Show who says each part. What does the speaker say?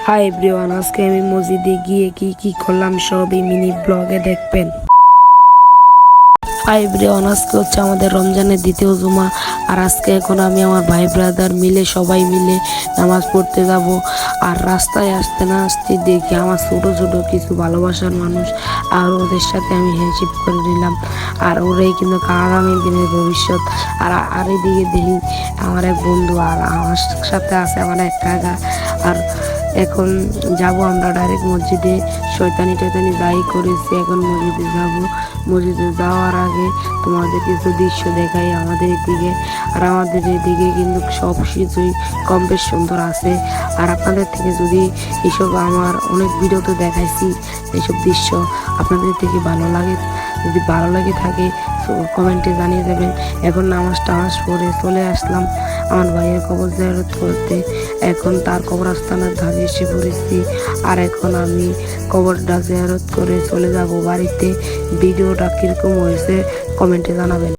Speaker 1: Hi everyone, আজকে আমি মসজিদে গিয়ে কি করলাম সবই মিনি ব্লগে দেখবেন। হাই এভরিওয়ান, আজকে হচ্ছে আমাদের রমজানের দ্বিতীয় জুমা। আর আজকে এখন আমি আমার ভাই ব্রাদার মিলে সবাই মিলে নামাজ পড়তে যাব। আর রাস্তায় আসতে না আসতে দেখি আমার ছোট ছোট কিছু ভালোবাসার মানুষ, আর ওদের সাথে আমি হ্যান্ডশেক করে নিলাম। আর ওরাই কিন্তু আগামী দিনের ভবিষ্যৎ। আর এদিকে দেখি আমার এক বন্ধু, আর আমার সাথে আছে আমার এক কাকা। আর এখন যাব আমরা ডাইরেক্ট মসজিদে। শয়তানি টয়তানি যাই করেছি, এখন মসজিদে যাব। মসজিদে যাওয়ার আগে তোমাদের কিছু দৃশ্য দেখাই আমাদের এদিকে। আর আমাদের এদিকে কিন্তু সব কিছুই কম বেশ সুন্দর আছে। আর আপনাদের থেকে যদি এসব আমার অনেক ভিডিওতে দেখাইছি এইসব দৃশ্য আপনাদের থেকে ভালো লাগে, যদি ভালো লাগে থাকে কমেন্টে জানিয়ে দেবেন। এখন নামাজ টামাজ পড়ে চলে আসলাম আমার ভাইয়ের কবর জিয়ারত করতে। এখন তার কবরস্থানের ধারে এসে পড়েছি। আর এখন আমি কবরটা জিয়ারত করে চলে যাব বাড়িতে। ভিডিওটা কীরকম হয়েছে কমেন্টে জানাবেন।